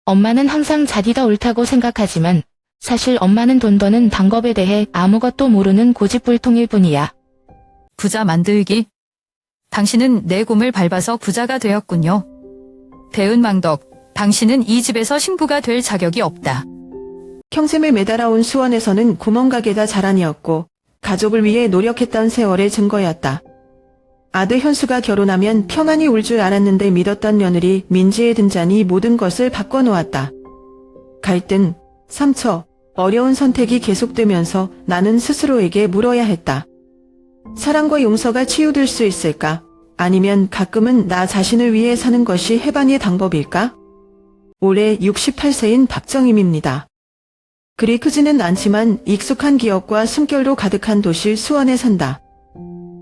엄마는 항상 자기가 옳다고 생각하지만 사실 엄마는 돈 버는 방법에 대해 아무것도 모르는 고집불통일 뿐이야. 부자 만들기. 당신은 내 곰을 밟아서 부자가 되었군요. 대은망덕, 당신은 이 집에서 신부가 될 자격이 없다. 평생을 매달아온 수원에서는 구멍가게다 자란이었고 가족을 위해 노력했던 세월의 증거였다. 아들 현수가 결혼하면 평안히 올 줄 알았는데 믿었던 며느리 민지의 등장이 모든 것을 바꿔놓았다. 갈등, 상처, 어려운 선택이 계속되면서 나는 스스로에게 물어야 했다. 사랑과 용서가 치유될 수 있을까? 아니면 가끔은 나 자신을 위해 사는 것이 해방의 방법일까? 올해 68세인 박정임입니다. 그리 크지는 않지만 익숙한 기억과 숨결로 가득한 도시 수원에 산다.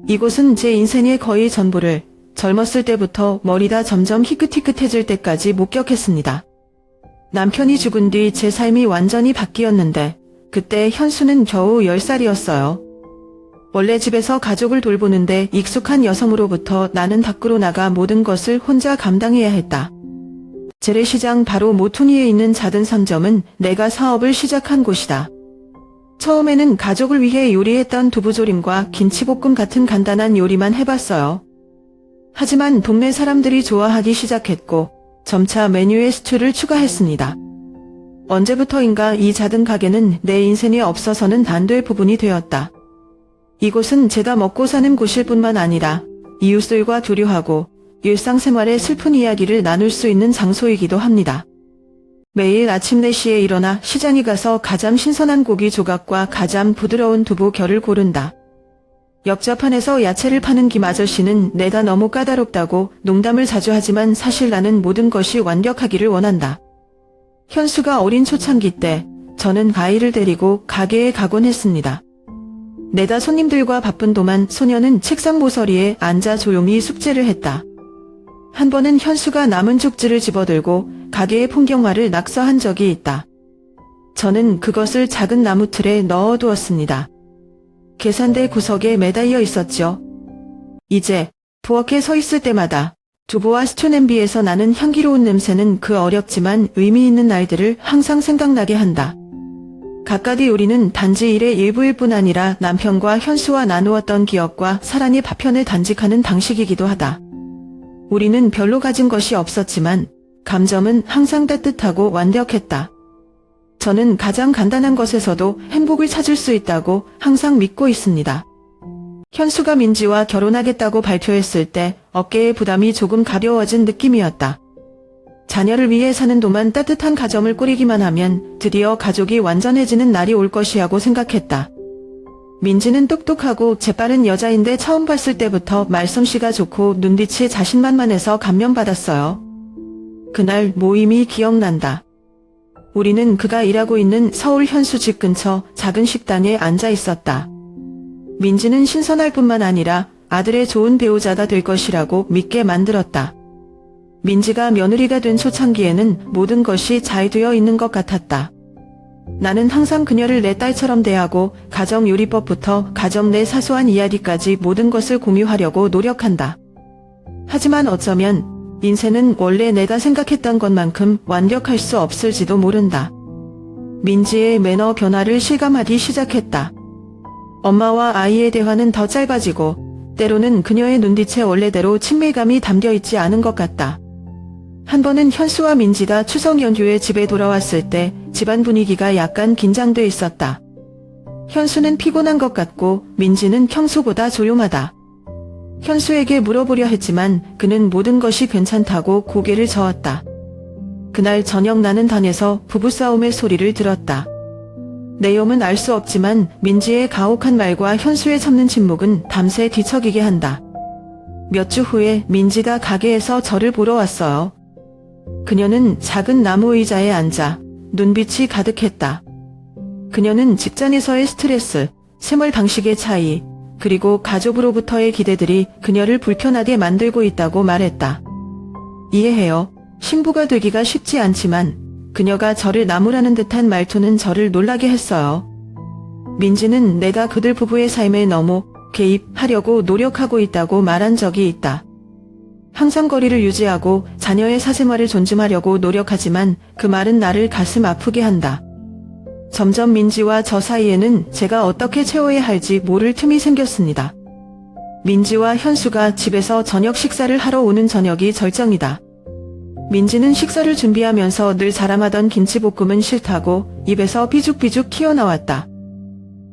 이곳은 제 인생의 거의 전부를 젊었을 때부터 머리가 점점 희끗희끗해질 때까지 목격했습니다. 남편이 죽은 뒤 제 삶이 완전히 바뀌었는데 그때 현수는 겨우 10살이었어요. 원래 집에서 가족을 돌보는데 익숙한 여성으로부터 나는 밖으로 나가 모든 것을 혼자 감당해야 했다. 재래시장 바로 모퉁이에 있는 작은 상점은 내가 사업을 시작한 곳이다. 처음에는 가족을 위해 요리했던 두부조림과 김치볶음 같은 간단한 요리만 해봤어요. 하지만 동네 사람들이 좋아하기 시작했고 점차 메뉴에 스튜를 추가했습니다. 언제부터인가 이 작은 가게는 내 인생에 없어서는 안 될 부분이 되었다. 이곳은 제가 먹고 사는 곳일 뿐만 아니라 이웃들과 교류하고 일상생활의 슬픈 이야기를 나눌 수 있는 장소이기도 합니다. 매일 아침 4시에 일어나 시장에 가서 가장 신선한 고기 조각과 가장 부드러운 두부 결을 고른다. 옆자판에서 야채를 파는 김 아저씨는 내가 너무 까다롭다고 농담을 자주 하지만 사실 나는 모든 것이 완벽하기를 원한다. 현수가 어린 초창기 때 저는 아이를 데리고 가게에 가곤 했습니다. 내다 손님들과 바쁜 동안 소녀는 책상 모서리에 앉아 조용히 숙제를 했다. 한 번은 현수가 남은 죽지를 집어들고 가게의 풍경화를 낙서한 적이 있다. 저는 그것을 작은 나무 틀에 넣어두었습니다. 계산대 구석에 매달려 있었죠. 이제 부엌에 서 있을 때마다 두부와 스튜 냄비에서 나는 향기로운 냄새는 그 어렵지만 의미 있는 날들을 항상 생각나게 한다. 갖가지 요리는 단지 일의 일부일 뿐 아니라 남편과 현수와 나누었던 기억과 사랑의 파편을 단직하는 방식이기도 하다. 우리는 별로 가진 것이 없었지만 감정은 항상 따뜻하고 완벽했다. 저는 가장 간단한 것에서도 행복을 찾을 수 있다고 항상 믿고 있습니다. 현수가 민지와 결혼하겠다고 발표했을 때 어깨의 부담이 조금 가벼워진 느낌이었다. 자녀를 위해 사는 동안 따뜻한 가정을 꾸리기만 하면 드디어 가족이 완전해지는 날이 올 것이라고 생각했다. 민지는 똑똑하고 재빠른 여자인데 처음 봤을 때부터 말솜씨가 좋고 눈빛이 자신만만해서 감명받았어요. 그날 모임이 기억난다. 우리는 그가 일하고 있는 서울 현수 집 근처 작은 식당에 앉아 있었다. 민지는 신선할 뿐만 아니라 아들의 좋은 배우자가 될 것이라고 믿게 만들었다. 민지가 며느리가 된 초창기에는 모든 것이 잘 되어 있는 것 같았다. 나는 항상 그녀를 내 딸처럼 대하고 가정 요리법부터 가정 내 사소한 이야기까지 모든 것을 공유하려고 노력한다. 하지만 어쩌면 인생은 원래 내가 생각했던 것만큼 완벽할 수 없을지도 모른다. 민지의 매너 변화를 실감하기 시작했다. 엄마와 아이의 대화는 더 짧아지고 때로는 그녀의 눈빛에 원래대로 친밀감이 담겨있지 않은 것 같다. 한 번은 현수와 민지가 추석 연휴에 집에 돌아왔을 때 집안 분위기가 약간 긴장돼 있었다. 현수는 피곤한 것 같고 민지는 평소보다 조용하다. 현수에게 물어보려 했지만 그는 모든 것이 괜찮다고 고개를 저었다. 그날 저녁 나는 방에서 부부싸움의 소리를 들었다. 내용은 알 수 없지만 민지의 가혹한 말과 현수의 참는 침묵은 밤새 뒤척이게 한다. 몇 주 후에 민지가 가게에서 저를 보러 왔어요. 그녀는 작은 나무 의자에 앉아 눈빛이 가득했다. 그녀는 직장에서의 스트레스, 생활 방식의 차이, 그리고 가족으로부터의 기대들이 그녀를 불편하게 만들고 있다고 말했다. 이해해요. 신부가 되기가 쉽지 않지만 그녀가 저를 나무라는 듯한 말투는 저를 놀라게 했어요. 민지는 내가 그들 부부의 삶에 너무 개입하려고 노력하고 있다고 말한 적이 있다. 항상 거리를 유지하고 자녀의 사생활을 존중하려고 노력하지만 그 말은 나를 가슴 아프게 한다. 점점 민지와 저 사이에는 제가 어떻게 채워야 할지 모를 틈이 생겼습니다. 민지와 현수가 집에서 저녁 식사를 하러 오는 저녁이 절정이다. 민지는 식사를 준비하면서 늘 자랑하던 김치볶음은 싫다고 입에서 삐죽삐죽 튀어나왔다.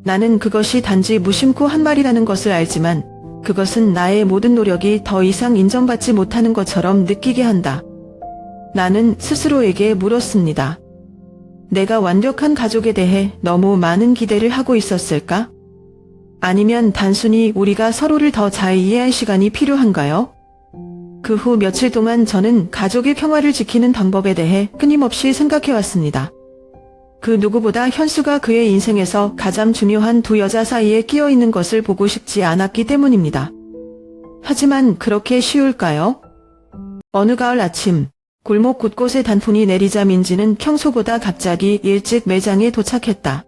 나는 그것이 단지 무심코 한 말이라는 것을 알지만 그것은 나의 모든 노력이 더 이상 인정받지 못하는 것처럼 느끼게 한다. 나는 스스로에게 물었습니다. 내가 완벽한 가족에 대해 너무 많은 기대를 하고 있었을까? 아니면 단순히 우리가 서로를 더 잘 이해할 시간이 필요한가요? 그 후 며칠 동안 저는 가족의 평화를 지키는 방법에 대해 끊임없이 생각해왔습니다. 그 누구보다 현수가 그의 인생에서 가장 중요한 두 여자 사이에 끼어 있는 것을 보고 싶지 않았기 때문입니다. 하지만 그렇게 쉬울까요? 어느 가을 아침, 골목 곳곳에 단풍이 내리자 민지는 평소보다 갑자기 일찍 매장에 도착했다.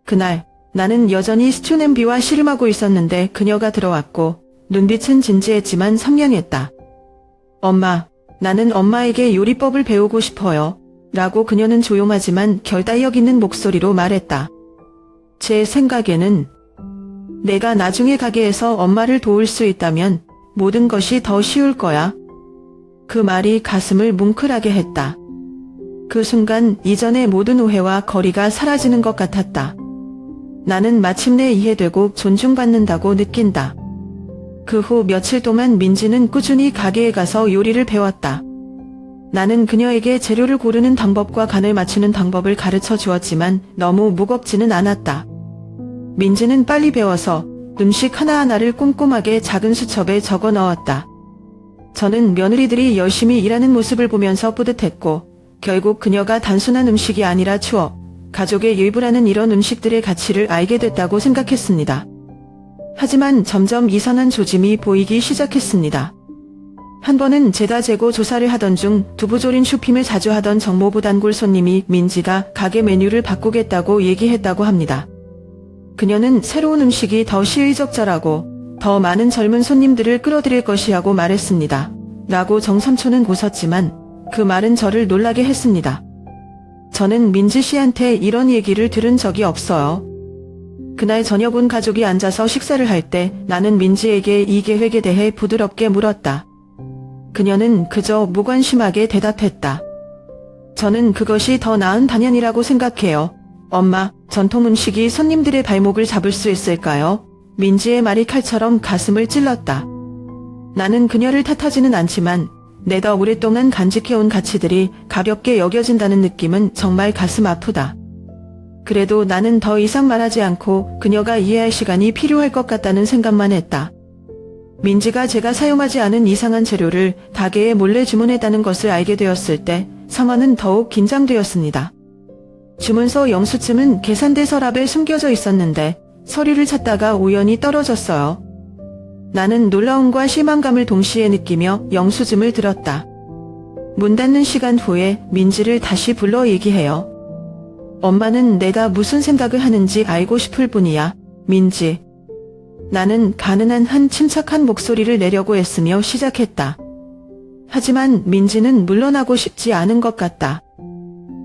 그날 나는 여전히 스튜 냄비와 씨름하고 있었는데 그녀가 들어왔고 눈빛은 진지했지만 선명했다. 엄마, 나는 엄마에게 요리법을 배우고 싶어요. 라고 그녀는 조용하지만 결단력 있는 목소리로 말했다. 제 생각에는 내가 나중에 가게에서 엄마를 도울 수 있다면 모든 것이 더 쉬울 거야. 그 말이 가슴을 뭉클하게 했다. 그 순간 이전의 모든 오해와 거리가 사라지는 것 같았다. 나는 마침내 이해되고 존중받는다고 느낀다. 그 후 며칠 동안 민지는 꾸준히 가게에 가서 요리를 배웠다. 나는 그녀에게 재료를 고르는 방법과 간을 맞추는 방법을 가르쳐 주었지만 너무 무겁지는 않았다. 민지는 빨리 배워서 음식 하나하나를 꼼꼼하게 작은 수첩에 적어 넣었다. 저는 며느리들이 열심히 일하는 모습을 보면서 뿌듯했고 결국 그녀가 단순한 음식이 아니라 추억, 가족의 일부라는 이런 음식들의 가치를 알게 됐다고 생각했습니다. 하지만 점점 이상한 조짐이 보이기 시작했습니다. 한 번은 제다 재고 조사를 하던 중 두부조림 쇼핑을 자주 하던 정모부 단골 손님이 민지가 가게 메뉴를 바꾸겠다고 얘기했다고 합니다. 그녀는 새로운 음식이 더 시의적절하고 더 많은 젊은 손님들을 끌어들일 것이라고 말했습니다. 라고 정삼촌은 웃었지만 그 말은 저를 놀라게 했습니다. 저는 민지 씨한테 이런 얘기를 들은 적이 없어요. 그날 저녁 온 가족이 앉아서 식사를 할 때 나는 민지에게 이 계획에 대해 부드럽게 물었다. 그녀는 그저 무관심하게 대답했다. 저는 그것이 더 나은 단연이라고 생각해요. 엄마, 전통 음식이 손님들의 발목을 잡을 수 있을까요? 민지의 말이 칼처럼 가슴을 찔렀다. 나는 그녀를 탓하지는 않지만 내가 오랫동안 간직해온 가치들이 가볍게 여겨진다는 느낌은 정말 가슴 아프다. 그래도 나는 더 이상 말하지 않고 그녀가 이해할 시간이 필요할 것 같다는 생각만 했다. 민지가 제가 사용하지 않은 이상한 재료를 가게에 몰래 주문했다는 것을 알게 되었을 때 상황은 더욱 긴장되었습니다. 주문서 영수증은 계산대 서랍에 숨겨져 있었는데 서류를 찾다가 우연히 떨어졌어요. 나는 놀라움과 실망감을 동시에 느끼며 영수증을 들었다. 문 닫는 시간 후에 민지를 다시 불러 얘기해요. 엄마는 내가 무슨 생각을 하는지 알고 싶을 뿐이야, 민지. 나는 가능한 한 침착한 목소리를 내려고 애쓰며 시작했다. 하지만 민지는 물러나고 싶지 않은 것 같다.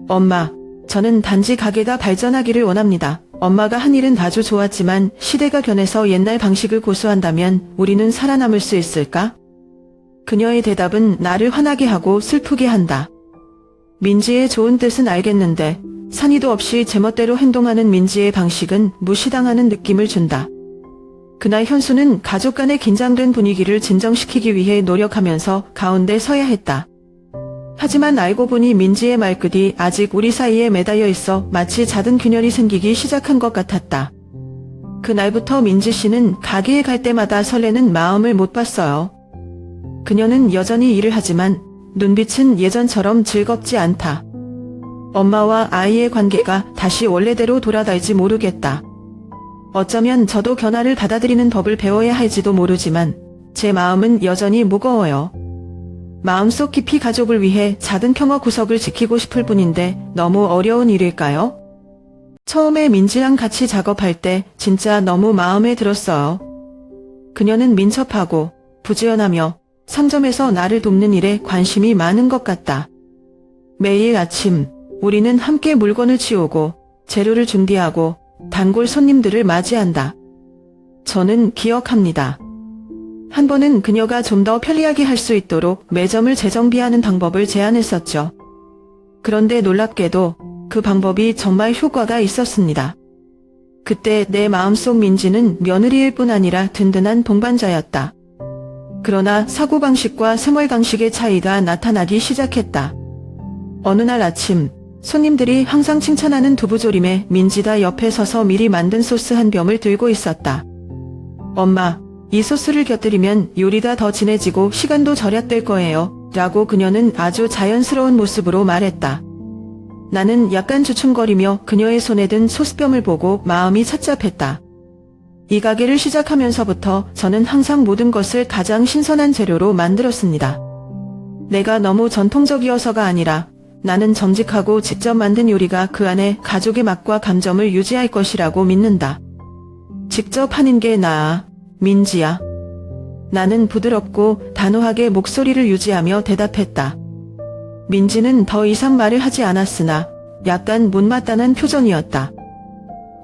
엄마, 저는 단지 가게가 발전하기를 원합니다. 엄마가 한 일은 아주 좋았지만 시대가 변해서 옛날 방식을 고수한다면 우리는 살아남을 수 있을까? 그녀의 대답은 나를 화나게 하고 슬프게 한다. 민지의 좋은 뜻은 알겠는데 산의도 없이 제멋대로 행동하는 민지의 방식은 무시당하는 느낌을 준다. 그날 현수는 가족 간의 긴장된 분위기를 진정시키기 위해 노력하면서 가운데 서야 했다. 하지만 알고 보니 민지의 말끝이 아직 우리 사이에 매달려 있어 마치 잦은 균열이 생기기 시작한 것 같았다. 그날부터 민지 씨는 가게에 갈 때마다 설레는 마음을 못 봤어요. 그녀는 여전히 일을 하지만 눈빛은 예전처럼 즐겁지 않다. 엄마와 아이의 관계가 다시 원래대로 돌아갈지 모르겠다. 어쩌면 저도 변화를 받아들이는 법을 배워야 할지도 모르지만 제 마음은 여전히 무거워요. 마음속 깊이 가족을 위해 작은 평화 구석을 지키고 싶을 뿐인데 너무 어려운 일일까요? 처음에 민지랑 같이 작업할 때 진짜 너무 마음에 들었어요. 그녀는 민첩하고 부지런하며 상점에서 나를 돕는 일에 관심이 많은 것 같다. 매일 아침 우리는 함께 물건을 치우고 재료를 준비하고 단골 손님들을 맞이한다. 저는 기억합니다. 한 번은 그녀가 좀 더 편리하게 할 수 있도록 매점을 재정비하는 방법을 제안했었죠. 그런데 놀랍게도 그 방법이 정말 효과가 있었습니다. 그때 내 마음속 민지는 며느리일 뿐 아니라 든든한 동반자였다. 그러나 사고방식과 생활방식의 차이가 나타나기 시작했다. 어느 날 아침 손님들이 항상 칭찬하는 두부조림에 민지가 옆에 서서 미리 만든 소스 한 병을 들고 있었다. 엄마, 이 소스를 곁들이면 요리가 더 진해지고 시간도 절약될 거예요. 라고 그녀는 아주 자연스러운 모습으로 말했다. 나는 약간 주춤거리며 그녀의 손에 든 소스병을 보고 마음이 착잡했다. 이 가게를 시작하면서부터 저는 항상 모든 것을 가장 신선한 재료로 만들었습니다. 내가 너무 전통적이어서가 아니라 나는 정직하고 직접 만든 요리가 그 안에 가족의 맛과 감정을 유지할 것이라고 믿는다. 직접 하는 게 나아, 민지야. 나는 부드럽고 단호하게 목소리를 유지하며 대답했다. 민지는 더 이상 말을 하지 않았으나 약간 못마땅한 표정이었다.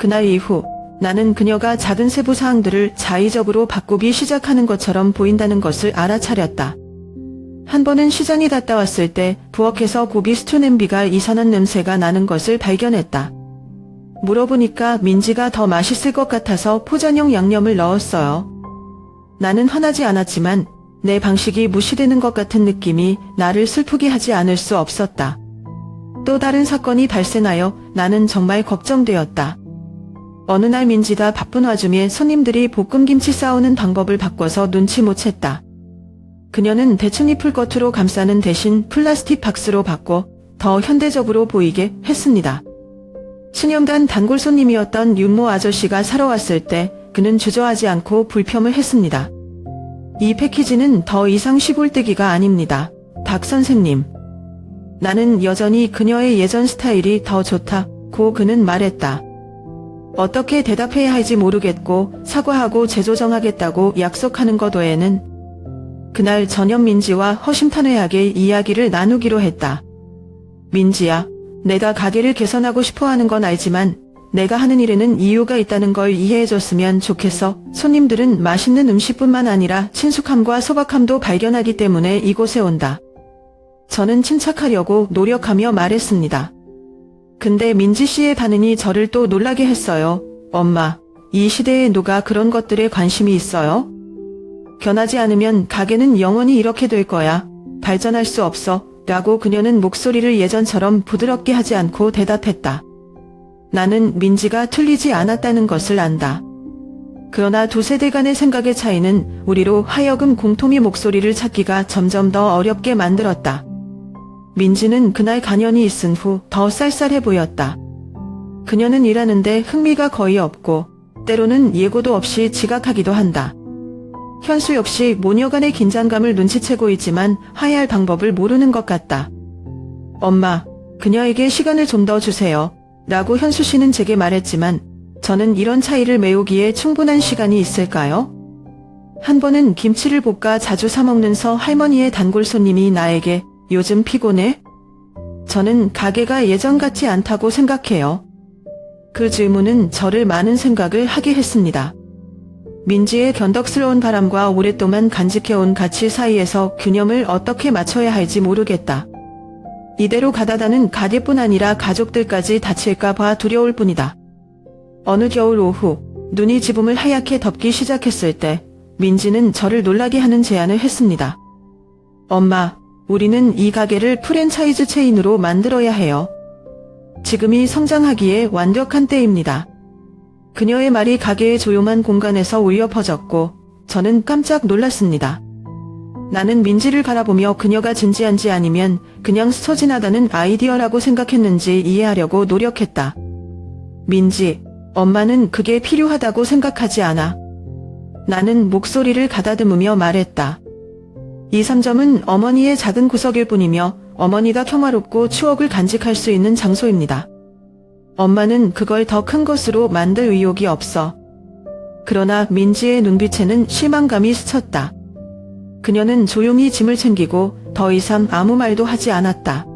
그날 이후 나는 그녀가 작은 세부 사항들을 자의적으로 바꾸기 시작하는 것처럼 보인다는 것을 알아차렸다. 한 번은 시장에 갔다 왔을 때 부엌에서 고기 스튜 냄비가 이상한 냄새가 나는 것을 발견했다. 물어보니까 민지가 더 맛있을 것 같아서 포장용 양념을 넣었어요. 나는 화나지 않았지만 내 방식이 무시되는 것 같은 느낌이 나를 슬프게 하지 않을 수 없었다. 또 다른 사건이 발생하여 나는 정말 걱정되었다. 어느 날 민지가 바쁜 와중에 손님들이 볶음김치 싸우는 방법을 바꿔서 눈치 못 챘다. 그녀는 대충잎을 겉으로 감싸는 대신 플라스틱 박스로 바꿔 더 현대적으로 보이게 했습니다. 수년간 단골 손님이었던 윤모 아저씨가 사러 왔을 때 그는 주저하지 않고 불평을 했습니다. 이 패키지는 더 이상 시골뜨기가 아닙니다. 박 선생님. 나는 여전히 그녀의 예전 스타일이 더 좋다고 그는 말했다. 어떻게 대답해야 할지 모르겠고 사과하고 재조정하겠다고 약속하는 것 외에는 그날 저녁 민지와 허심탄회하게 이야기를 나누기로 했다. 민지야, 내가 가게를 개선하고 싶어 하는 건 알지만 내가 하는 일에는 이유가 있다는 걸 이해해줬으면 좋겠어. 손님들은 맛있는 음식뿐만 아니라 친숙함과 소박함도 발견하기 때문에 이곳에 온다. 저는 침착하려고 노력하며 말했습니다. 근데 민지 씨의 반응이 저를 또 놀라게 했어요. 엄마, 이 시대에 누가 그런 것들에 관심이 있어요? 변하지 않으면 가게는 영원히 이렇게 될 거야. 발전할 수 없어. 라고 그녀는 목소리를 예전처럼 부드럽게 하지 않고 대답했다. 나는 민지가 틀리지 않았다는 것을 안다. 그러나 두 세대 간의 생각의 차이는 우리로 하여금 공통의 목소리를 찾기가 점점 더 어렵게 만들었다. 민지는 그날 간연히 있은 후 더 쌀쌀해 보였다. 그녀는 일하는데 흥미가 거의 없고 때로는 예고도 없이 지각하기도 한다. 현수 역시 모녀 간의 긴장감을 눈치채고 있지만 화해할 방법을 모르는 것 같다. 엄마, 그녀에게 시간을 좀 더 주세요. 라고 현수 씨는 제게 말했지만 저는 이런 차이를 메우기에 충분한 시간이 있을까요? 한 번은 김치를 볶아 자주 사먹는 서 할머니의 단골 손님이 나에게 요즘 피곤해? 저는 가게가 예전 같지 않다고 생각해요. 그 질문은 저를 많은 생각을 하게 했습니다. 민지의 변덕스러운 바람과 오랫동안 간직해온 가치 사이에서 균형을 어떻게 맞춰야 할지 모르겠다. 이대로 가다가는 가게뿐 아니라 가족들까지 다칠까봐 두려울 뿐이다. 어느 겨울 오후 눈이 지붕을 하얗게 덮기 시작했을 때 민지는 저를 놀라게 하는 제안을 했습니다. 엄마, 우리는 이 가게를 프랜차이즈 체인으로 만들어야 해요. 지금이 성장하기에 완벽한 때입니다. 그녀의 말이 가게의 조용한 공간에서 울려 퍼졌고 저는 깜짝 놀랐습니다. 나는 민지를 바라보며 그녀가 진지한지 아니면 그냥 스쳐 지나가는 아이디어라고 생각했는지 이해하려고 노력했다. 민지, 엄마는 그게 필요하다고 생각하지 않아. 나는 목소리를 가다듬으며 말했다. 이 상점은 어머니의 작은 구석일 뿐이며 어머니가 평화롭고 추억을 간직할 수 있는 장소입니다. 엄마는 그걸 더 큰 것으로 만들 의욕이 없어. 그러나 민지의 눈빛에는 실망감이 스쳤다. 그녀는 조용히 짐을 챙기고 더 이상 아무 말도 하지 않았다.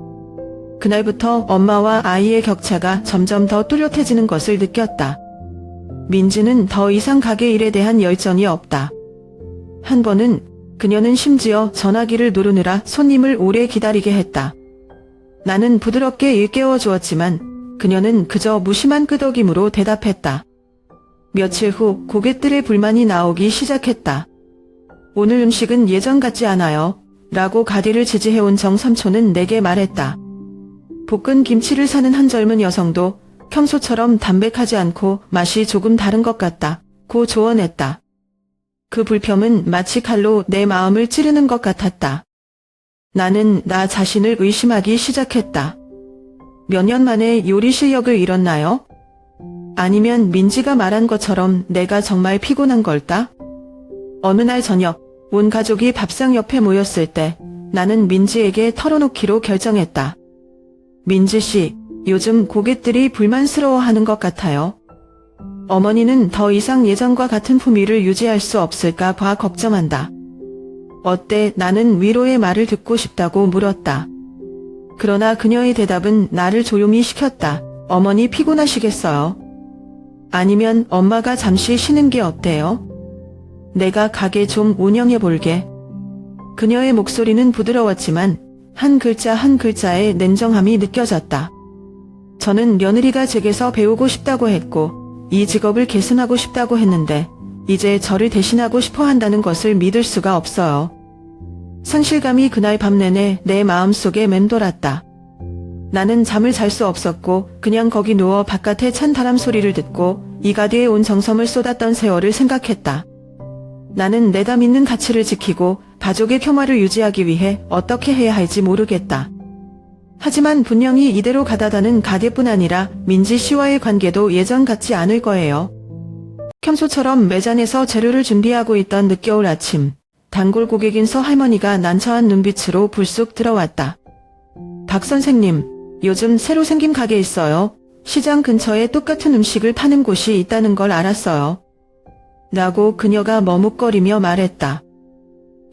그날부터 엄마와 아이의 격차가 점점 더 뚜렷해지는 것을 느꼈다. 민지는 더 이상 가게 일에 대한 열정이 없다. 한 번은 그녀는 심지어 전화기를 누르느라 손님을 오래 기다리게 했다. 나는 부드럽게 일깨워 주었지만 그녀는 그저 무심한 끄덕임으로 대답했다. 며칠 후 고객들의 불만이 나오기 시작했다. 오늘 음식은 예전 같지 않아요. 라고 가디를 지지해온 정 삼촌은 내게 말했다. 볶은 김치를 사는 한 젊은 여성도 평소처럼 담백하지 않고 맛이 조금 다른 것 같다. 고 조언했다. 그 불평은 마치 칼로 내 마음을 찌르는 것 같았다. 나는 나 자신을 의심하기 시작했다. 몇 년 만에 요리 실력을 잃었나요? 아니면 민지가 말한 것처럼 내가 정말 피곤한 걸까? 어느 날 저녁, 온 가족이 밥상 옆에 모였을 때 나는 민지에게 털어놓기로 결정했다. 민지 씨, 요즘 고객들이 불만스러워하는 것 같아요. 어머니는 더 이상 예전과 같은 품위를 유지할 수 없을까 봐 걱정한다. 어때? 나는 위로의 말을 듣고 싶다고 물었다. 그러나 그녀의 대답은 나를 조용히 시켰다. 어머니 피곤하시겠어요? 아니면 엄마가 잠시 쉬는 게 어때요? 내가 가게 좀 운영해 볼게. 그녀의 목소리는 부드러웠지만 한 글자 한 글자에 냉정함이 느껴졌다. 저는 며느리가 제게서 배우고 싶다고 했고 이 직업을 계승하고 싶다고 했는데 이제 저를 대신하고 싶어 한다는 것을 믿을 수가 없어요. 상실감이 그날 밤 내내 내 마음속에 맴돌았다. 나는 잠을 잘 수 없었고 그냥 거기 누워 바깥의 찬 바람 소리를 듣고 이 가디에 온 정성을 쏟았던 세월을 생각했다. 나는 내가 믿는 가치를 지키고 가족의 평화를 유지하기 위해 어떻게 해야 할지 모르겠다. 하지만 분명히 이대로 가다다는 가게뿐 아니라 민지 씨와의 관계도 예전 같지 않을 거예요. 평소처럼 매장에서 재료를 준비하고 있던 늦겨울 아침, 단골 고객인 서 할머니가 난처한 눈빛으로 불쑥 들어왔다. 박 선생님, 요즘 새로 생긴 가게 있어요. 시장 근처에 똑같은 음식을 파는 곳이 있다는 걸 알았어요. 라고 그녀가 머뭇거리며 말했다.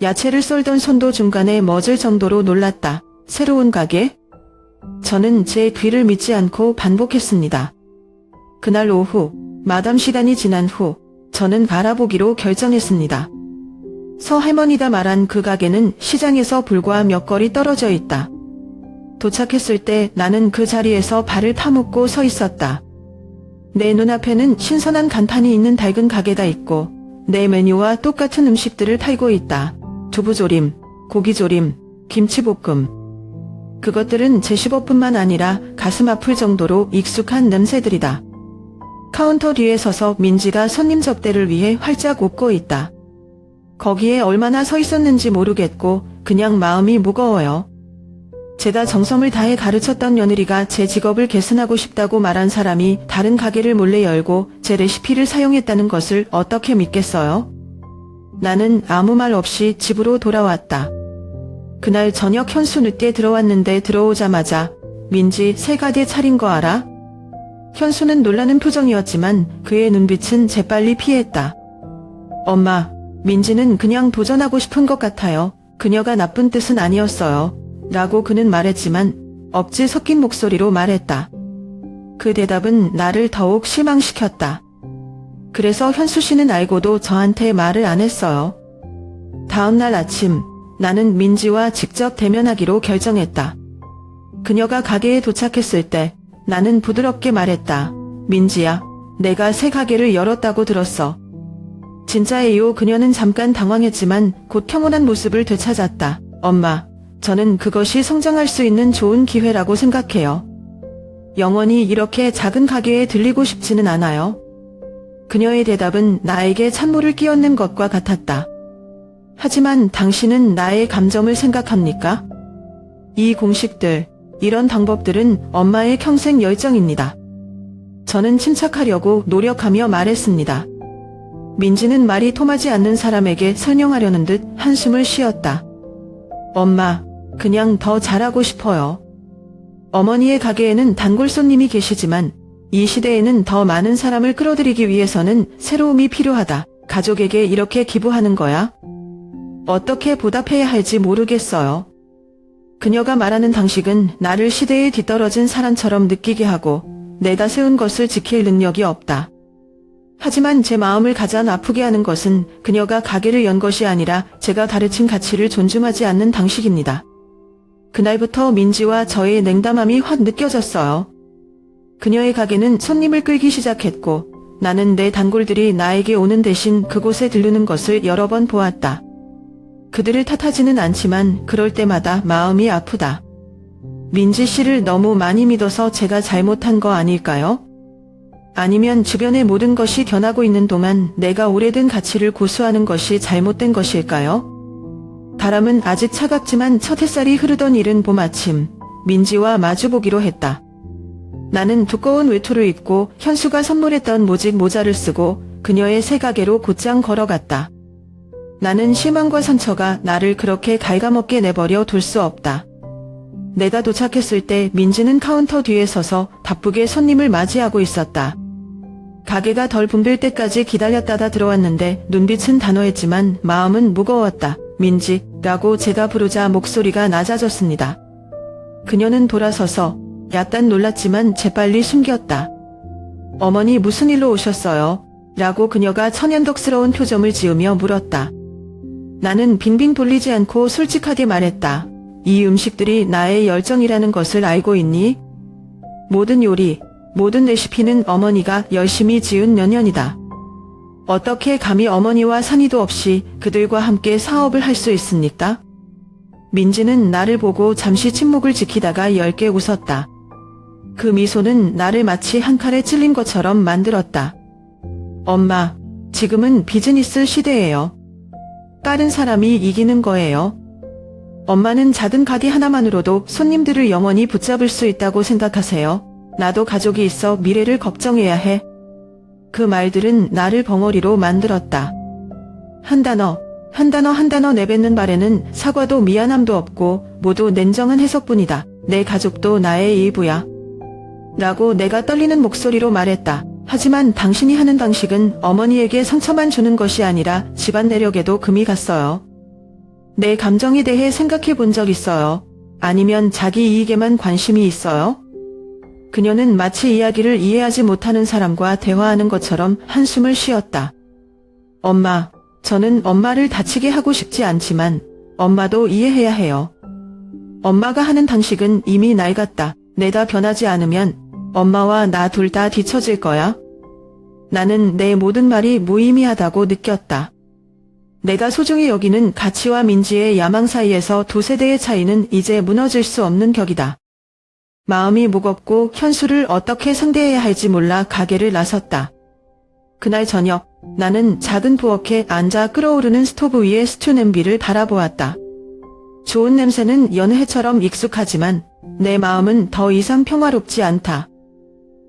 야채를 썰던 손도 중간에 멎을 정도로 놀랐다. 새로운 가게? 저는 제 귀를 믿지 않고 반복했습니다. 그날 오후, 마담 시간이 지난 후, 저는 바라보기로 결정했습니다. 서 할머니가 말한 그 가게는 시장에서 불과 몇 거리 떨어져 있다. 도착했을 때 나는 그 자리에서 발을 파묻고 서 있었다. 내 눈앞에는 신선한 간판이 있는 낡은 가게가 있고 내 메뉴와 똑같은 음식들을 팔고 있다. 두부조림, 고기조림, 김치볶음. 그것들은 제 식어뿐만 아니라 가슴 아플 정도로 익숙한 냄새들이다. 카운터 뒤에 서서 민지가 손님 접대를 위해 활짝 웃고 있다. 거기에 얼마나 서 있었는지 모르겠고 그냥 마음이 무거워요. 제가 정성을 다해 가르쳤던 며느리가 제 직업을 개선하고 싶다고 말한 사람이 다른 가게를 몰래 열고 제 레시피를 사용했다는 것을 어떻게 믿겠어요? 나는 아무 말 없이 집으로 돌아왔다. 그날 저녁 현수 늦게 들어왔는데 들어오자마자 민지 새 가게 차린 거 알아? 현수는 놀라는 표정이었지만 그의 눈빛은 재빨리 피했다. 엄마, 민지는 그냥 도전하고 싶은 것 같아요. 그녀가 나쁜 뜻은 아니었어요. 라고 그는 말했지만 억지 섞인 목소리로 말했다. 그 대답은 나를 더욱 실망시켰다. 그래서 현수 씨는 알고도 저한테 말을 안 했어요. 다음 날 아침 나는 민지와 직접 대면하기로 결정했다. 그녀가 가게에 도착했을 때 나는 부드럽게 말했다. 민지야, 내가 새 가게를 열었다고 들었어. 진짜예요. 그녀는 잠깐 당황했지만 곧 평온한 모습을 되찾았다. 엄마, 저는 그것이 성장할 수 있는 좋은 기회라고 생각해요. 영원히 이렇게 작은 가게에 들리고 싶지는 않아요. 그녀의 대답은 나에게 찬물을 끼얹는 것과 같았다. 하지만 당신은 나의 감정을 생각합니까? 이 공식들, 이런 방법들은 엄마의 평생 열정입니다. 저는 침착하려고 노력하며 말했습니다. 민지는 말이 통하지 않는 사람에게 설명하려는 듯 한숨을 쉬었다. 엄마, 그냥 더 잘하고 싶어요. 어머니의 가게에는 단골 손님이 계시지만 이 시대에는 더 많은 사람을 끌어들이기 위해서는 새로움이 필요하다. 가족에게 이렇게 기부하는 거야. 어떻게 보답해야 할지 모르겠어요. 그녀가 말하는 당식은 나를 시대에 뒤떨어진 사람처럼 느끼게 하고 내다 세운 것을 지킬 능력이 없다. 하지만 제 마음을 가장 아프게 하는 것은 그녀가 가게를 연 것이 아니라 제가 가르친 가치를 존중하지 않는 당식입니다. 그날부터 민지와 저의 냉담함이 확 느껴졌어요. 그녀의 가게는 손님을 끌기 시작했고 나는 내 단골들이 나에게 오는 대신 그곳에 들르는 것을 여러 번 보았다. 그들을 탓하지는 않지만 그럴 때마다 마음이 아프다. 민지 씨를 너무 많이 믿어서 제가 잘못한 거 아닐까요? 아니면 주변의 모든 것이 변하고 있는 동안 내가 오래된 가치를 고수하는 것이 잘못된 것일까요? 바람은 아직 차갑지만 첫 햇살이 흐르던 이른 봄 아침, 민지와 마주보기로 했다. 나는 두꺼운 외투를 입고 현수가 선물했던 모직 모자를 쓰고 그녀의 새 가게로 곧장 걸어갔다. 나는 실망과 상처가 나를 그렇게 갉아먹게 내버려 둘 수 없다. 내가 도착했을 때 민지는 카운터 뒤에 서서 바쁘게 손님을 맞이하고 있었다. 가게가 덜 붐빌 때까지 기다렸다가 들어왔는데 눈빛은 단호했지만 마음은 무거웠다. 민지라고 제가 부르자 목소리가 낮아졌습니다. 그녀는 돌아서서 약간 놀랐지만 재빨리 숨겼다. 어머니 무슨 일로 오셨어요? 라고 그녀가 천연덕스러운 표정을 지으며 물었다. 나는 빙빙 돌리지 않고 솔직하게 말했다. 이 음식들이 나의 열정이라는 것을 알고 있니? 모든 요리, 모든 레시피는 어머니가 열심히 지은 면연이다. 어떻게 감히 어머니와 상의도 없이 그들과 함께 사업을 할 수 있습니까? 민지는 나를 보고 잠시 침묵을 지키다가 엷게 웃었다. 그 미소는 나를 마치 한 칼에 찔린 것처럼 만들었다. 엄마, 지금은 비즈니스 시대예요. 빠른 사람이 이기는 거예요. 엄마는 작은 가게 하나만으로도 손님들을 영원히 붙잡을 수 있다고 생각하세요. 나도 가족이 있어 미래를 걱정해야 해. 그 말들은 나를 벙어리로 만들었다. 한 단어 내뱉는 말에는 사과도 미안함도 없고 모두 냉정한 해석뿐이다. 내 가족도 나의 일부야. 라고 내가 떨리는 목소리로 말했다. 하지만 당신이 하는 방식은 어머니에게 상처만 주는 것이 아니라 집안 내력에도 금이 갔어요. 내 감정에 대해 생각해 본 적 있어요? 아니면 자기 이익에만 관심이 있어요? 그녀는 마치 이야기를 이해하지 못하는 사람과 대화하는 것처럼 한숨을 쉬었다. 엄마, 저는 엄마를 다치게 하고 싶지 않지만 엄마도 이해해야 해요. 엄마가 하는 당식은 이미 낡았다. 내가 변하지 않으면 엄마와 나 둘 다 뒤처질 거야. 나는 내 모든 말이 무의미하다고 느꼈다. 내가 소중히 여기는 가치와 민지의 야망 사이에서 두 세대의 차이는 이제 무너질 수 없는 격이다. 마음이 무겁고 현수를 어떻게 상대해야 할지 몰라 가게를 나섰다. 그날 저녁, 나는 작은 부엌에 앉아 끓어오르는 스토브 위에 스튜 냄비를 바라보았다. 좋은 냄새는 여느 해처럼 익숙하지만 내 마음은 더 이상 평화롭지 않다.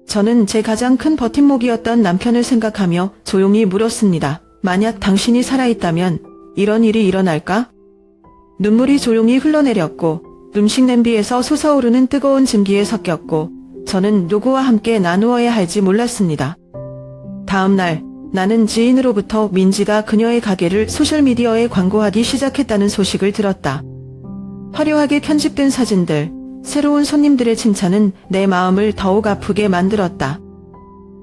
저는 제 가장 큰 버팀목이었던 남편을 생각하며 조용히 물었습니다. 만약 당신이 살아있다면 이런 일이 일어날까? 눈물이 조용히 흘러내렸고 음식 냄비에서 솟아오르는 뜨거운 증기에 섞였고 저는 누구와 함께 나누어야 할지 몰랐습니다. 다음 날 나는 지인으로부터 민지가 그녀의 가게를 소셜미디어에 광고하기 시작했다는 소식을 들었다. 화려하게 편집된 사진들, 새로운 손님들의 칭찬은 내 마음을 더욱 아프게 만들었다.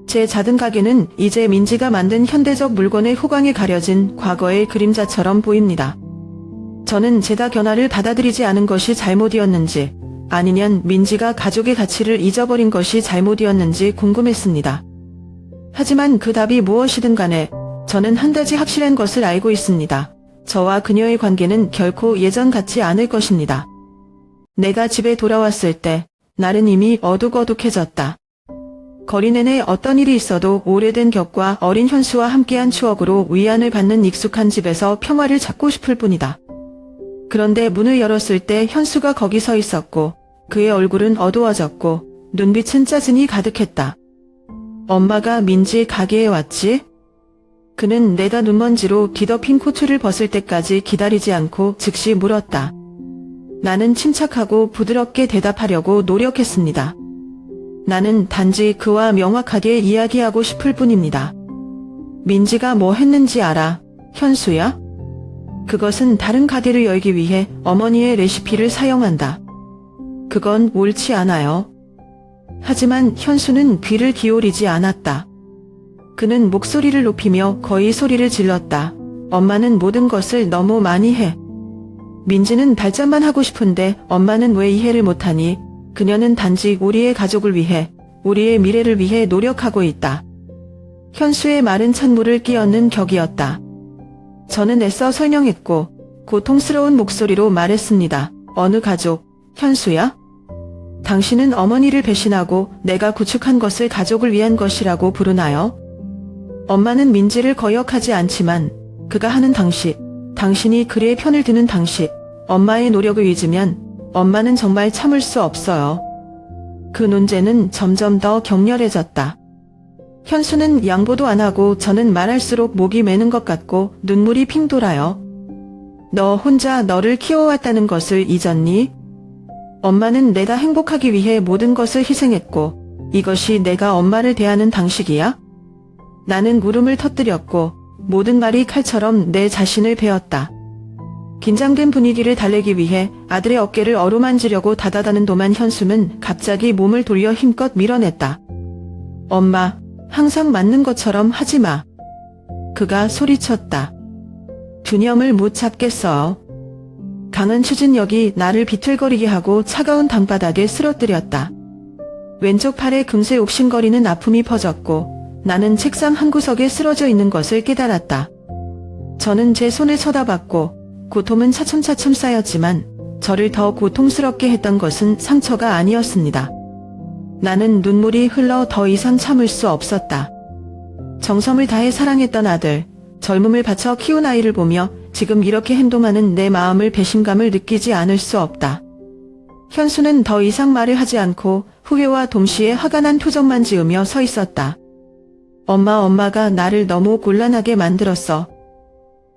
제 작은 가게는 이제 민지가 만든 현대적 물건의 후광에 가려진 과거의 그림자처럼 보입니다. 저는 제가 변화를 받아들이지 않은 것이 잘못이었는지 아니면 민지가 가족의 가치를 잊어버린 것이 잘못이었는지 궁금했습니다. 하지만 그 답이 무엇이든 간에 저는 한 가지 확실한 것을 알고 있습니다. 저와 그녀의 관계는 결코 예전 같지 않을 것입니다. 내가 집에 돌아왔을 때 날은 이미 어둑어둑해졌다. 거리 내내 어떤 일이 있어도 오래된 격과 어린 현수와 함께한 추억으로 위안을 받는 익숙한 집에서 평화를 찾고 싶을 뿐이다. 그런데 문을 열었을 때 현수가 거기 서 있었고 그의 얼굴은 어두워졌고 눈빛은 짜증이 가득했다. 엄마가 민지 가게에 왔지? 그는 내가 눈먼지로 뒤덮인 코트를 벗을 때까지 기다리지 않고 즉시 물었다. 나는 침착하고 부드럽게 대답하려고 노력했습니다. 나는 단지 그와 명확하게 이야기하고 싶을 뿐입니다. 민지가 뭐 했는지 알아? 현수야? 그것은 다른 가게를 열기 위해 어머니의 레시피를 사용한다. 그건 옳지 않아요. 하지만 현수는 귀를 기울이지 않았다. 그는 목소리를 높이며 거의 소리를 질렀다. 엄마는 모든 것을 너무 많이 해. 민지는 발전만 하고 싶은데 엄마는 왜 이해를 못하니? 그녀는 단지 우리의 가족을 위해, 우리의 미래를 위해 노력하고 있다. 현수의 말은 찬물을 끼얹는 격이었다. 저는 애써 설명했고 고통스러운 목소리로 말했습니다. 어느 가족? 현수야? 당신은 어머니를 배신하고 내가 구축한 것을 가족을 위한 것이라고 부르나요? 엄마는 민지를 거역하지 않지만 그가 하는 당신이 그의 편을 드는 엄마의 노력을 잊으면 엄마는 정말 참을 수 없어요. 그 논쟁은 점점 더 격렬해졌다. 현수는 양보도 안 하고 저는 말할수록 목이 메는 것 같고 눈물이 핑 돌아요. 너 혼자 너를 키워왔다는 것을 잊었니? 엄마는 내가 행복하기 위해 모든 것을 희생했고 이것이 내가 엄마를 대하는 방식이야? 나는 울음을 터뜨렸고 모든 말이 칼처럼 내 자신을 베었다. 긴장된 분위기를 달래기 위해 아들의 어깨를 어루만지려고 다다다는 도만 현수는 갑자기 몸을 돌려 힘껏 밀어냈다. 엄마, 항상 맞는 것처럼 하지 마. 그가 소리쳤다. 균형을 못 잡겠어. 강한 추진력이 나를 비틀거리게 하고 차가운 방바닥에 쓰러뜨렸다. 왼쪽 팔에 금세 옥신거리는 아픔이 퍼졌고 나는 책상 한 구석에 쓰러져 있는 것을 깨달았다. 저는 제 손을 쳐다봤고 고통은 차츰차츰 쌓였지만 저를 더 고통스럽게 했던 것은 상처가 아니었습니다. 나는 눈물이 흘러 더 이상 참을 수 없었다. 정성을 다해 사랑했던 아들, 젊음을 바쳐 키운 아이를 보며 지금 이렇게 행동하는 내 마음을 배신감을 느끼지 않을 수 없다. 현수는 더 이상 말을 하지 않고 후회와 동시에 화가 난 표정만 지으며 서 있었다. 엄마가 나를 너무 곤란하게 만들었어.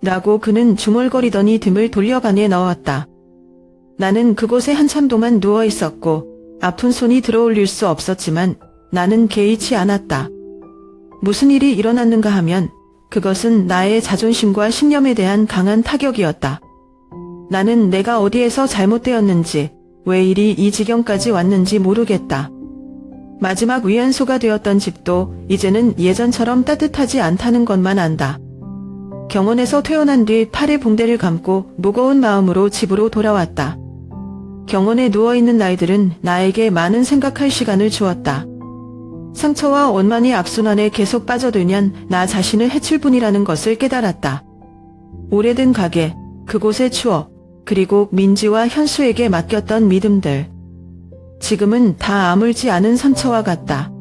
라고 그는 중얼거리더니 등을 돌려 방에 넣었다. 나는 그곳에 한참 동안 누워 있었고 아픈 손이 들어올릴 수 없었지만 나는 개의치 않았다. 무슨 일이 일어났는가 하면 그것은 나의 자존심과 신념에 대한 강한 타격이었다. 나는 내가 어디에서 잘못되었는지, 왜 일이 이 지경까지 왔는지 모르겠다. 마지막 위안소가 되었던 집도 이제는 예전처럼 따뜻하지 않다는 것만 안다. 경원에서 퇴원한 뒤 팔에 붕대를 감고 무거운 마음으로 집으로 돌아왔다. 경원에 누워있는 나이들은 나에게 많은 생각할 시간을 주었다. 상처와 원만의 악순환에 계속 빠져들면 나 자신을 해칠 뿐이라는 것을 깨달았다. 오래된 가게, 그곳의 추억, 그리고 민지와 현수에게 맡겼던 믿음들. 지금은 다 아물지 않은 상처와 같다.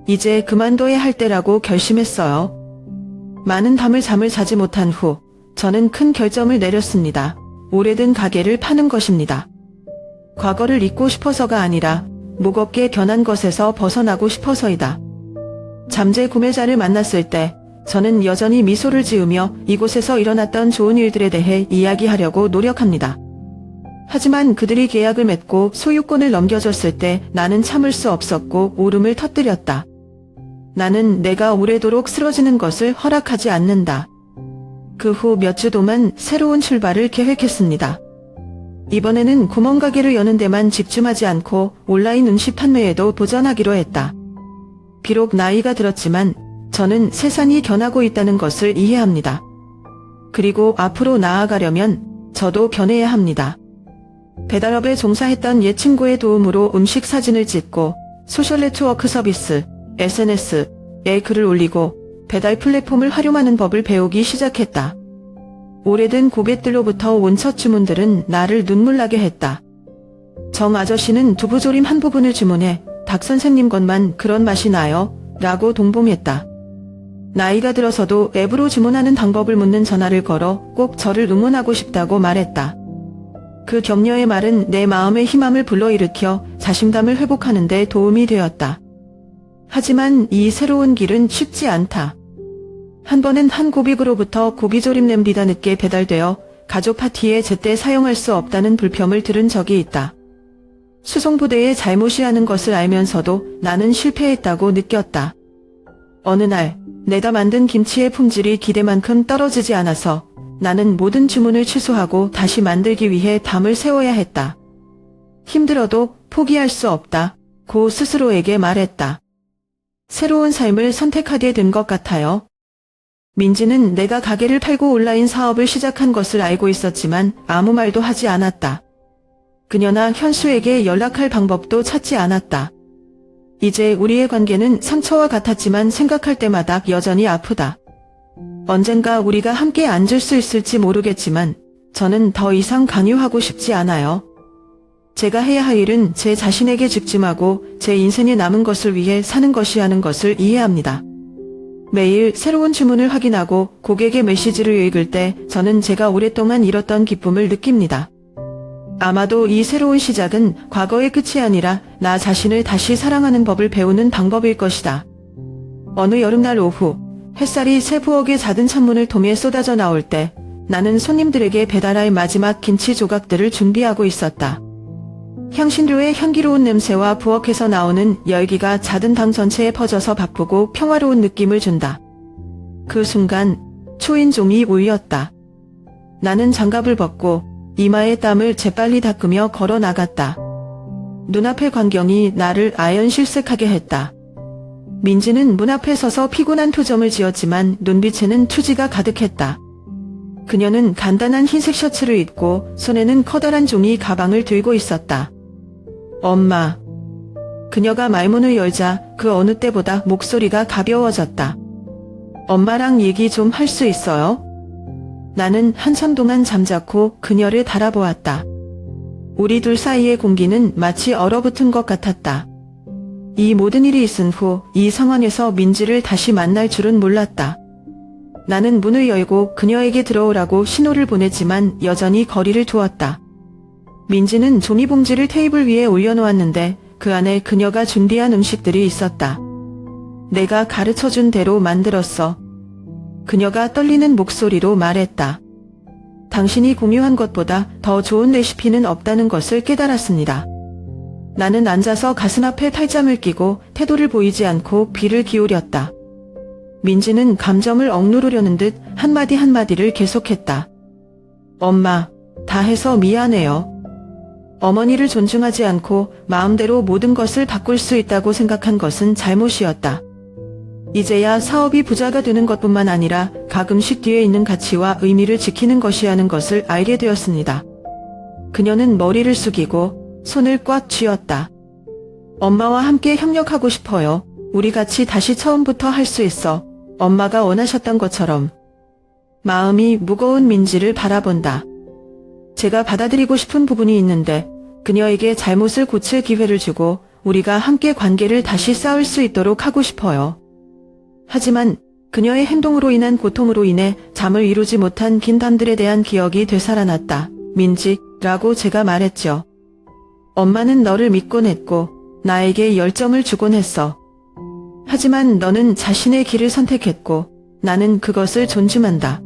이제 그만둬야 할 때라고 결심했어요. 많은 밤을 잠을 자지 못한 후 저는 큰 결정을 내렸습니다. 오래된 가게를 파는 것입니다. 과거를 잊고 싶어서가 아니라 무겁게 변한 것에서 벗어나고 싶어서이다. 잠재 구매자를 만났을 때 저는 여전히 미소를 지으며 이곳에서 일어났던 좋은 일들에 대해 이야기하려고 노력합니다. 하지만 그들이 계약을 맺고 소유권을 넘겨줬을 때 나는 참을 수 없었고 울음을 터뜨렸다. 나는 내가 오래도록 쓰러지는 것을 허락하지 않는다. 그 후 몇 주 동안 새로운 출발을 계획했습니다. 이번에는 구멍가게를 여는 데만 집중하지 않고 온라인 음식 판매에도 도전하기로 했다. 비록 나이가 들었지만 저는 세상이 변하고 있다는 것을 이해합니다. 그리고 앞으로 나아가려면 저도 변해야 합니다. 배달업에 종사했던 옛 친구의 도움으로 음식 사진을 찍고 소셜 네트워크 서비스, SNS에 글을 올리고 배달 플랫폼을 활용하는 법을 배우기 시작했다. 오래된 고객들로부터 온 첫 주문들은 나를 눈물나게 했다. 정 아저씨는 두부조림 한 부분을 주문해 박 선생님 것만 그런 맛이 나요? 라고 동봉했다. 나이가 들어서도 앱으로 주문하는 방법을 묻는 전화를 걸어 꼭 저를 응원하고 싶다고 말했다. 그 격려의 말은 내 마음의 희망을 불러일으켜 자신감을 회복하는 데 도움이 되었다. 하지만 이 새로운 길은 쉽지 않다. 한 번은 한 고객으로부터 고기조림 냄비가 늦게 배달되어 가족 파티에 제때 사용할 수 없다는 불평을 들은 적이 있다. 수송부대의 잘못이라는 것을 알면서도 나는 실패했다고 느꼈다. 어느 날 내가 만든 김치의 품질이 기대만큼 떨어지지 않아서 나는 모든 주문을 취소하고 다시 만들기 위해 담을 세워야 했다. 힘들어도 포기할 수 없다. 고 스스로에게 말했다. 새로운 삶을 선택하게 된 것 같아요. 민지는 내가 가게를 팔고 온라인 사업을 시작한 것을 알고 있었지만 아무 말도 하지 않았다. 그녀나 현수에게 연락할 방법도 찾지 않았다. 이제 우리의 관계는 상처와 같았지만 생각할 때마다 여전히 아프다. 언젠가 우리가 함께 앉을 수 있을지 모르겠지만 저는 더 이상 강요하고 싶지 않아요. 제가 해야 할 일은 제 자신에게 집중하고 제 인생에 남은 것을 위해 사는 것이라는 것을 이해합니다. 매일 새로운 주문을 확인하고 고객의 메시지를 읽을 때 저는 제가 오랫동안 잃었던 기쁨을 느낍니다. 아마도 이 새로운 시작은 과거의 끝이 아니라 나 자신을 다시 사랑하는 법을 배우는 방법일 것이다. 어느 여름날 오후 햇살이 새 부엌의 작은 창문을 통해 쏟아져 나올 때 나는 손님들에게 배달할 마지막 김치 조각들을 준비하고 있었다. 향신료의 향기로운 냄새와 부엌에서 나오는 열기가 작은 방 전체에 퍼져서 바쁘고 평화로운 느낌을 준다. 그 순간 초인종이 울렸다. 나는 장갑을 벗고 이마에 땀을 재빨리 닦으며 걸어 나갔다. 눈앞의 광경이 나를 아연실색하게 했다. 민지는 문 앞에 서서 피곤한 표정을 지었지만 눈빛에는 투지가 가득했다. 그녀는 간단한 흰색 셔츠를 입고 손에는 커다란 종이 가방을 들고 있었다. 엄마. 그녀가 말문을 열자 그 어느 때보다 목소리가 가벼워졌다. 엄마랑 얘기 좀 할 수 있어요? 나는 한참 동안 잠자코 그녀를 바라보았다. 우리 둘 사이의 공기는 마치 얼어붙은 것 같았다. 이 모든 일이 있은 후 이 상황에서 민지를 다시 만날 줄은 몰랐다. 나는 문을 열고 그녀에게 들어오라고 신호를 보냈지만 여전히 거리를 두었다. 민지는 종이봉지를 테이블 위에 올려놓았는데 그 안에 그녀가 준비한 음식들이 있었다. 내가 가르쳐준 대로 만들었어. 그녀가 떨리는 목소리로 말했다. 당신이 공유한 것보다 더 좋은 레시피는 없다는 것을 깨달았습니다. 나는 앉아서 가슴 앞에 팔짱을 끼고 태도를 보이지 않고 귀를 기울였다. 민지는 감정을 억누르려는 듯 한마디 한마디를 계속했다. 엄마, 다 해서 미안해요. 어머니를 존중하지 않고 마음대로 모든 것을 바꿀 수 있다고 생각한 것은 잘못이었다. 이제야 사업이 부자가 되는 것뿐만 아니라 가끔씩 뒤에 있는 가치와 의미를 지키는 것이라는 것을 알게 되었습니다. 그녀는 머리를 숙이고 손을 꽉 쥐었다. 엄마와 함께 협력하고 싶어요. 우리 같이 다시 처음부터 할 수 있어. 엄마가 원하셨던 것처럼. 마음이 무거운 민지를 바라본다. 제가 받아들이고 싶은 부분이 있는데 그녀에게 잘못을 고칠 기회를 주고 우리가 함께 관계를 다시 쌓을 수 있도록 하고 싶어요. 하지만 그녀의 행동으로 인한 고통으로 인해 잠을 이루지 못한 긴 밤들에 대한 기억이 되살아났다. 민지라고 제가 말했죠. 엄마는 너를 믿곤 했고 나에게 열정을 주곤 했어. 하지만 너는 자신의 길을 선택했고 나는 그것을 존중한다.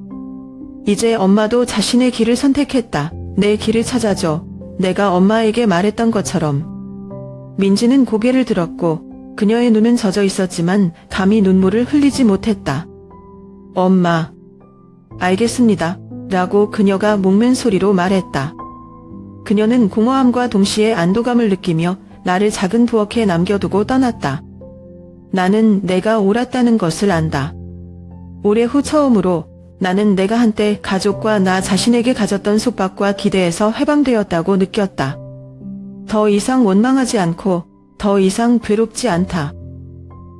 이제 엄마도 자신의 길을 선택했다. 내 길을 찾아줘. 내가 엄마에게 말했던 것처럼. 민지는 고개를 들었고 그녀의 눈은 젖어 있었지만 감히 눈물을 흘리지 못했다. 엄마. 알겠습니다. 라고 그녀가 목맨 소리로 말했다. 그녀는 공허함과 동시에 안도감을 느끼며 나를 작은 부엌에 남겨두고 떠났다. 나는 내가 옳았다는 것을 안다. 오래 후 처음으로 나는 내가 한때 가족과 나 자신에게 가졌던 속박과 기대에서 해방되었다고 느꼈다. 더 이상 원망하지 않고 더 이상 괴롭지 않다.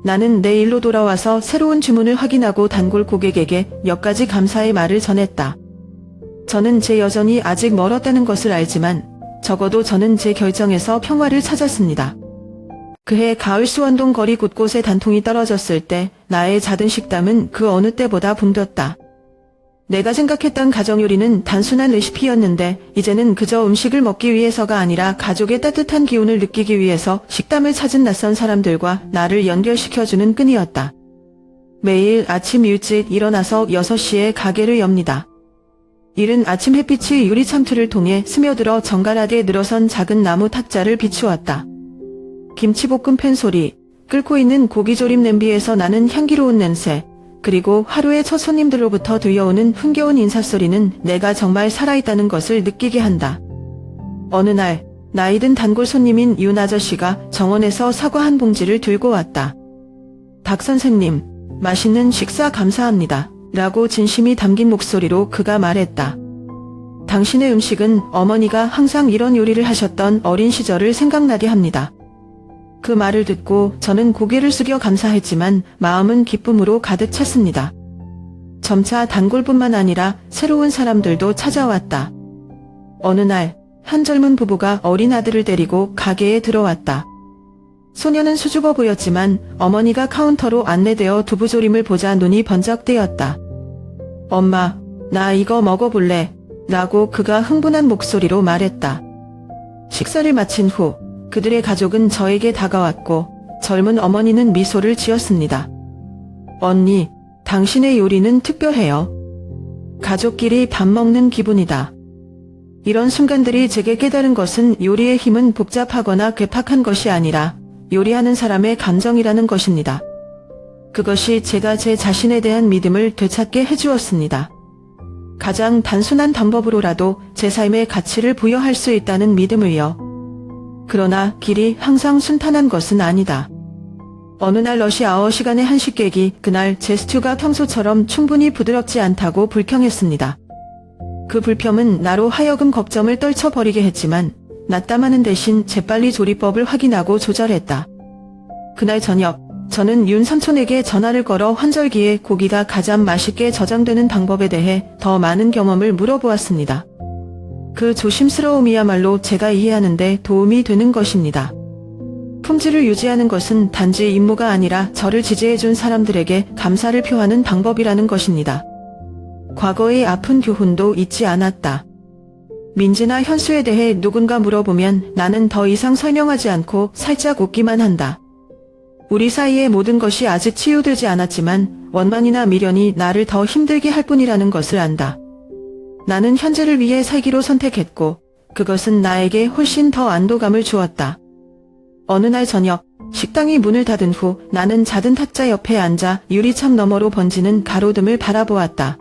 나는 내 일로 돌아와서 새로운 주문을 확인하고 단골 고객에게 몇 가지 감사의 말을 전했다. 저는 제 여전히 아직 멀었다는 것을 알지만 적어도 저는 제 결정에서 평화를 찾았습니다. 그해 가을 수원동 거리 곳곳에 단통이 떨어졌을 때 나의 작은 식당은 그 어느 때보다 붐볐다. 내가 생각했던 가정요리는 단순한 레시피였는데 이제는 그저 음식을 먹기 위해서가 아니라 가족의 따뜻한 기운을 느끼기 위해서 식당을 찾은 낯선 사람들과 나를 연결시켜주는 끈이었다. 매일 아침 일찍 일어나서 6시에 가게를 엽니다. 이른 아침 햇빛이 유리 창틀을 통해 스며들어 정갈하게 늘어선 작은 나무 탁자를 비추었다. 김치볶음 팬 소리, 끓고 있는 고기조림 냄비에서 나는 향기로운 냄새, 그리고 하루에 첫 손님들로부터 들려오는 흥겨운 인사소리는 내가 정말 살아있다는 것을 느끼게 한다. 어느 날 나이든 단골 손님인 윤 아저씨가 정원에서 사과 한 봉지를 들고 왔다. 박 선생님, 맛있는 식사 감사합니다. 라고 진심이 담긴 목소리로 그가 말했다. 당신의 음식은 어머니가 항상 이런 요리를 하셨던 어린 시절을 생각나게 합니다. 그 말을 듣고 저는 고개를 숙여 감사했지만 마음은 기쁨으로 가득 찼습니다. 점차 단골뿐만 아니라 새로운 사람들도 찾아왔다. 어느 날 한 젊은 부부가 어린 아들을 데리고 가게에 들어왔다. 소녀는 수줍어 보였지만 어머니가 카운터로 안내되어 두부조림을 보자 눈이 번쩍 뜨였다. 엄마, 나 이거 먹어볼래? 라고 그가 흥분한 목소리로 말했다. 식사를 마친 후 그들의 가족은 저에게 다가왔고 젊은 어머니는 미소를 지었습니다. 언니, 당신의 요리는 특별해요. 가족끼리 밥 먹는 기분이다. 이런 순간들이 제게 깨달은 것은 요리의 힘은 복잡하거나 괴팍한 것이 아니라 요리하는 사람의 감정이라는 것입니다. 그것이 제가 제 자신에 대한 믿음을 되찾게 해주었습니다. 가장 단순한 방법으로라도 제 삶에 가치를 부여할 수 있다는 믿음을요. 그러나 길이 항상 순탄한 것은 아니다. 어느 날 러시아어 시간에 한식 깨기, 그날 제 스튜가 평소처럼 충분히 부드럽지 않다고 불평했습니다. 그 불평은 나로 하여금 걱정을 떨쳐버리게 했지만 낮담하는 대신 재빨리 조리법을 확인하고 조절했다. 그날 저녁 저는 윤 삼촌에게 전화를 걸어 환절기에 고기가 가장 맛있게 저장되는 방법에 대해 더 많은 경험을 물어보았습니다. 그 조심스러움이야말로 제가 이해하는데 도움이 되는 것입니다. 품질을 유지하는 것은 단지 임무가 아니라 저를 지지해준 사람들에게 감사를 표하는 방법이라는 것입니다. 과거의 아픈 교훈도 잊지 않았다. 민지나 현수에 대해 누군가 물어보면 나는 더 이상 설명하지 않고 살짝 웃기만 한다. 우리 사이의 모든 것이 아직 치유되지 않았지만 원망이나 미련이 나를 더 힘들게 할 뿐이라는 것을 안다. 나는 현재를 위해 살기로 선택했고 그것은 나에게 훨씬 더 안도감을 주었다. 어느 날 저녁 식당이 문을 닫은 후 나는 잦은 탁자 옆에 앉아 유리창 너머로 번지는 가로등을 바라보았다.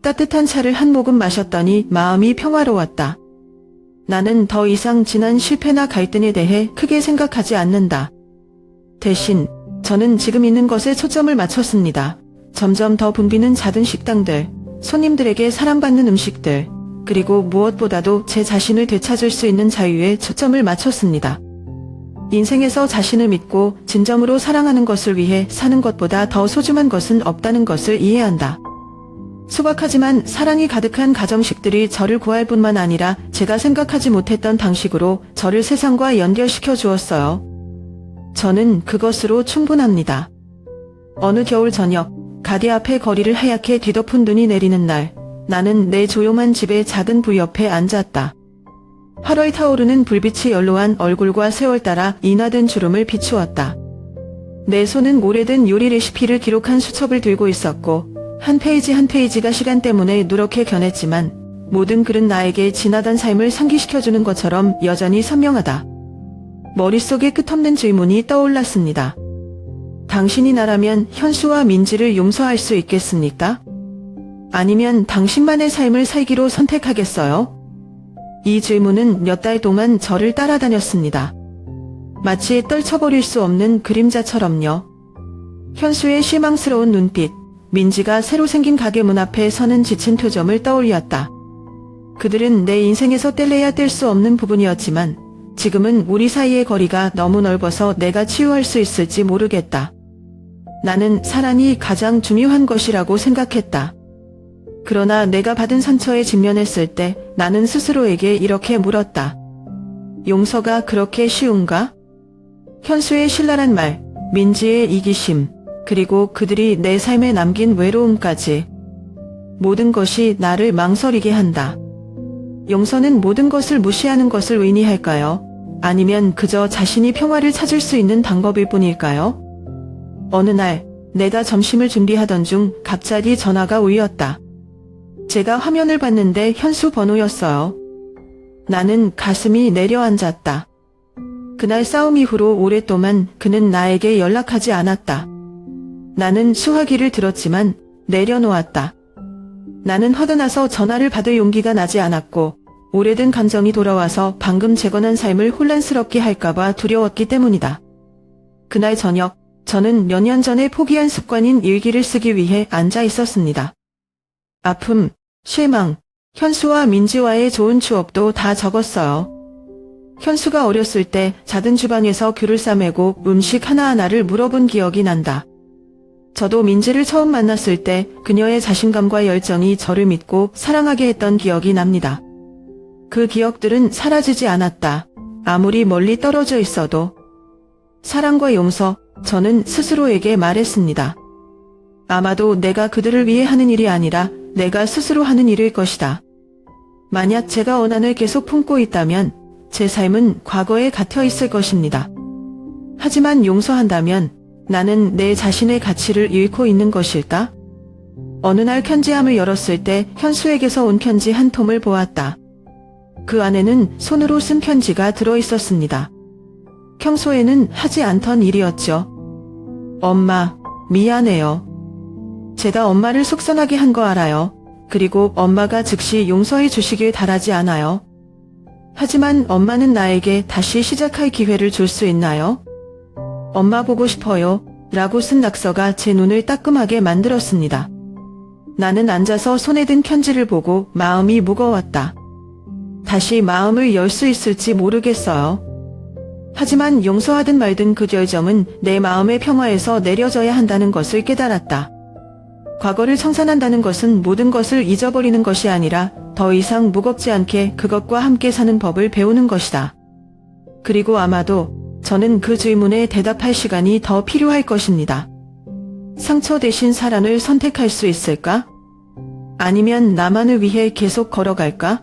따뜻한 차를 한 모금 마셨더니 마음이 평화로웠다. 나는 더 이상 지난 실패나 갈등에 대해 크게 생각하지 않는다. 대신 저는 지금 있는 것에 초점을 맞췄습니다. 점점 더 붐비는 작은 식당들, 손님들에게 사랑받는 음식들, 그리고 무엇보다도 제 자신을 되찾을 수 있는 자유에 초점을 맞췄습니다. 인생에서 자신을 믿고 진정으로 사랑하는 것을 위해 사는 것보다 더 소중한 것은 없다는 것을 이해한다. 소박하지만 사랑이 가득한 가정식들이 저를 구할 뿐만 아니라 제가 생각하지 못했던 방식으로 저를 세상과 연결시켜 주었어요. 저는 그것으로 충분합니다. 어느 겨울 저녁, 가게 앞에 거리를 하얗게 뒤덮은 눈이 내리는 날, 나는 내 조용한 집의 작은 불 옆에 앉았다. 활활 타오르는 불빛이 연로한 얼굴과 세월 따라 인화된 주름을 비추었다. 내 손은 오래된 요리 레시피를 기록한 수첩을 들고 있었고 한 페이지 한 페이지가 시간 때문에 누렇게 변했지만 모든 글은 나에게 지나간 삶을 상기시켜주는 것처럼 여전히 선명하다. 머릿속에 끝없는 질문이 떠올랐습니다. 당신이 나라면 현수와 민지를 용서할 수 있겠습니까? 아니면 당신만의 삶을 살기로 선택하겠어요? 이 질문은 몇 달 동안 저를 따라다녔습니다. 마치 떨쳐버릴 수 없는 그림자처럼요. 현수의 실망스러운 눈빛, 민지가 새로 생긴 가게 문 앞에 서는 지친 표정을 떠올렸다. 그들은 내 인생에서 뗄래야 뗄 수 없는 부분이었지만 지금은 우리 사이의 거리가 너무 넓어서 내가 치유할 수 있을지 모르겠다. 나는 사랑이 가장 중요한 것이라고 생각했다. 그러나 내가 받은 상처에 직면했을 때 나는 스스로에게 이렇게 물었다. 용서가 그렇게 쉬운가? 현수의 신랄한 말, 민지의 이기심, 그리고 그들이 내 삶에 남긴 외로움까지. 모든 것이 나를 망설이게 한다. 용서는 모든 것을 무시하는 것을 의미할까요? 아니면 그저 자신이 평화를 찾을 수 있는 방법일 뿐일까요? 어느 날 내가 점심을 준비하던 중 갑자기 전화가 울렸다. 제가 화면을 봤는데 현수 번호였어요. 나는 가슴이 내려앉았다. 그날 싸움 이후로 오랫동안 그는 나에게 연락하지 않았다. 나는 수화기를 들었지만 내려놓았다. 나는 허드나서 전화를 받을 용기가 나지 않았고 오래된 감정이 돌아와서 방금 재건한 삶을 혼란스럽게 할까봐 두려웠기 때문이다. 그날 저녁 저는 몇 년 전에 포기한 습관인 일기를 쓰기 위해 앉아 있었습니다. 아픔, 실망, 현수와 민지와의 좋은 추억도 다 적었어요. 현수가 어렸을 때 작은 주방에서 귤을 싸매고 음식 하나하나를 물어본 기억이 난다. 저도 민지를 처음 만났을 때 그녀의 자신감과 열정이 저를 믿고 사랑하게 했던 기억이 납니다. 그 기억들은 사라지지 않았다. 아무리 멀리 떨어져 있어도. 사랑과 용서, 저는 스스로에게 말했습니다. 아마도 내가 그들을 위해 하는 일이 아니라 내가 스스로 하는 일일 것이다. 만약 제가 원한을 계속 품고 있다면 제 삶은 과거에 갇혀 있을 것입니다. 하지만 용서한다면 나는 내 자신의 가치를 잃고 있는 것일까? 어느 날 편지함을 열었을 때 현수에게서 온 편지 한 통을 보았다. 그 안에는 손으로 쓴 편지가 들어 있었습니다. 평소에는 하지 않던 일이었죠. 엄마, 미안해요. 제가 엄마를 속상하게 한 거 알아요. 그리고 엄마가 즉시 용서해 주시길 바라지 않아요. 하지만 엄마는 나에게 다시 시작할 기회를 줄 수 있나요? 엄마 보고 싶어요. 라고 쓴 낙서가 제 눈을 따끔하게 만들었습니다. 나는 앉아서 손에 든 편지를 보고 마음이 무거웠다. 다시 마음을 열 수 있을지 모르겠어요. 하지만 용서하든 말든 그 결정은 내 마음의 평화에서 내려져야 한다는 것을 깨달았다. 과거를 청산한다는 것은 모든 것을 잊어버리는 것이 아니라 더 이상 무겁지 않게 그것과 함께 사는 법을 배우는 것이다. 그리고 아마도 저는 그 질문에 대답할 시간이 더 필요할 것입니다. 상처 대신 사랑을 선택할 수 있을까? 아니면 나만을 위해 계속 걸어갈까?